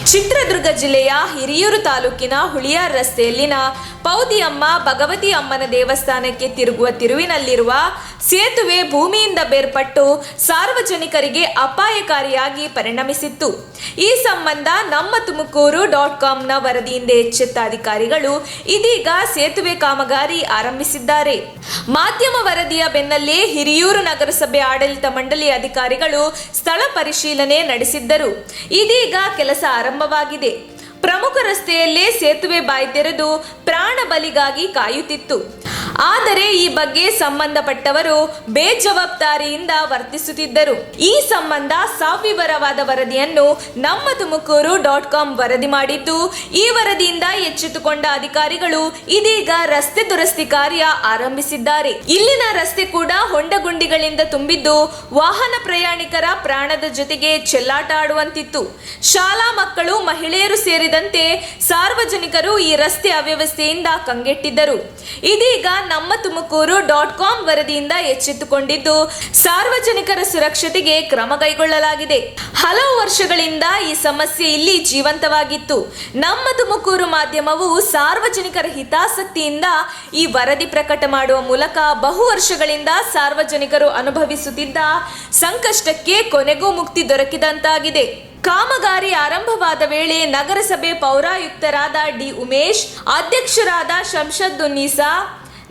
ಚಿತ್ರದುರ್ಗ ಜಿಲ್ಲೆಯ ಹಿರಿಯೂರು ತಾಲೂಕಿನ ಹುಳಿಯಾರ್ ರಸ್ತೆಯಲ್ಲಿನ ಪೌದಿಯಮ್ಮ ಭಗವತಿ ಅಮ್ಮನ ದೇವಸ್ಥಾನಕ್ಕೆ ತಿರುಗುವ ತಿರುವಿನಲ್ಲಿರುವ ಸೇತುವೆ ಭೂಮಿಯಿಂದ ಬೇರ್ಪಟ್ಟು ಸಾರ್ವಜನಿಕರಿಗೆ ಅಪಾಯಕಾರಿಯಾಗಿ ಪರಿಣಮಿಸಿತ್ತು. ಈ ಸಂಬಂಧ ನಮ್ಮ ತುಮಕೂರು .comನ ವರದಿಯಿಂದ ಎಚ್ಚೆತ್ತ ಅಧಿಕಾರಿಗಳು ಇದೀಗ ಸೇತುವೆ ಕಾಮಗಾರಿ ಆರಂಭಿಸಿದ್ದಾರೆ. ಮಾಧ್ಯಮ ವರದಿಯ ಬೆನ್ನಲ್ಲೇ ಹಿರಿಯೂರು ನಗರಸಭೆ ಆಡಳಿತ ಮಂಡಳಿ ಅಧಿಕಾರಿಗಳು ಸ್ಥಳ ಪರಿಶೀಲನೆ ನಡೆಸಿದ್ದರು. ಇದೀಗ ಕೆಲಸ ಆರಂಭವಾಗಿದೆ. ಪ್ರಮುಖ ರಸ್ತೆಯಲ್ಲೇ ಸೇತುವೆ ಬಾಯಿ ತೆರೆದು ಪ್ರಾಣ ಬಲಿಗಾಗಿ ಕಾಯುತ್ತಿತ್ತು. ಆದರೆ ಈ ಬಗ್ಗೆ ಸಂಬಂಧಪಟ್ಟವರು ಬೇಜವಾಬ್ದಾರಿಯಿಂದ ವರ್ತಿಸುತ್ತಿದ್ದರು. ಈ ಸಂಬಂಧ ಸವಿವರವಾದ ವರದಿಯನ್ನು ನಮ್ಮ ತುಮಕೂರು .com ವರದಿ ಮಾಡಿದ್ದು, ಈ ವರದಿಯಿಂದ ಎಚ್ಚೆತ್ತುಕೊಂಡ ಅಧಿಕಾರಿಗಳು ಇದೀಗ ರಸ್ತೆ ದುರಸ್ತಿ ಕಾರ್ಯ ಆರಂಭಿಸಿದ್ದಾರೆ. ಇಲ್ಲಿನ ರಸ್ತೆ ಕೂಡ ಹೊಂಡಗುಂಡಿಗಳಿಂದ ತುಂಬಿದ್ದು ವಾಹನ ಪ್ರಯಾಣಿಕರ ಪ್ರಾಣದ ಜೊತೆಗೆ ಚೆಲ್ಲಾಟ ಆಡುವಂತಿತ್ತು. ಶಾಲಾ ಮಕ್ಕಳು, ಮಹಿಳೆಯರು ಸೇರಿದಂತೆ ಸಾರ್ವಜನಿಕರು ಈ ರಸ್ತೆ ಅವ್ಯವಸ್ಥೆಯಿಂದ ಕಂಗೆಟ್ಟಿದ್ದರು. ಇದೀಗ ನಮ್ಮ ತುಮಕೂರು .com ವರದಿಯಿಂದ ಎಚ್ಚೆತ್ತುಕೊಂಡಿದ್ದು ಸಾರ್ವಜನಿಕರ ಸುರಕ್ಷತೆಗೆ ಕ್ರಮ ಕೈಗೊಳ್ಳಲಾಗಿದೆ. ಹಲವು ವರ್ಷಗಳಿಂದ ಈ ಸಮಸ್ಯೆ ಇಲ್ಲಿ ಜೀವಂತವಾಗಿತ್ತು. ನಮ್ಮ ತುಮಕೂರು ಮಾಧ್ಯಮವು ಸಾರ್ವಜನಿಕರ ಹಿತಾಸಕ್ತಿಯಿಂದ ಈ ವರದಿ ಪ್ರಕಟ ಮಾಡುವ ಮೂಲಕ ಬಹು ವರ್ಷಗಳಿಂದ ಸಾರ್ವಜನಿಕರು ಅನುಭವಿಸುತ್ತಿದ್ದ ಸಂಕಷ್ಟಕ್ಕೆ ಕೊನೆಗೂ ಮುಕ್ತಿ ದೊರಕಿದಂತಾಗಿದೆ. ಕಾಮಗಾರಿ ಆರಂಭವಾದ ವೇಳೆ ನಗರಸಭೆ ಪೌರಾಯುಕ್ತರಾದ ಡಿ ಉಮೇಶ್, ಅಧ್ಯಕ್ಷರಾದ ಶಂಷದ್ದುನ್ನೀಸಾ,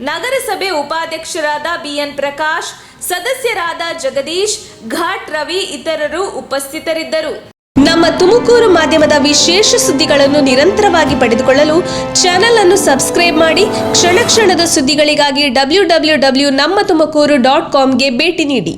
ನಗರಸಭೆ ಉಪಾಧ್ಯಕ್ಷರಾದ ಬಿಎನ್ ಪ್ರಕಾಶ್, ಸದಸ್ಯರಾದ ಜಗದೀಶ್, ಘಾಟ್ ರವಿ ಇತರರು ಉಪಸ್ಥಿತರಿದ್ದರು. ನಮ್ಮ ತುಮಕೂರು ಮಾಧ್ಯಮದ ವಿಶೇಷ ಸುದ್ದಿಗಳನ್ನು ನಿರಂತರವಾಗಿ ಪಡೆದುಕೊಳ್ಳಲು ಚಾನೆಲ್ ಅನ್ನು ಸಬ್ಸ್ಕ್ರೈಬ್ ಮಾಡಿ. ಕ್ಷಣ ಕ್ಷಣದ ಸುದ್ದಿಗಳಿಗಾಗಿ www.nammathumakuru.comಗೆ ಭೇಟಿ ನೀಡಿ.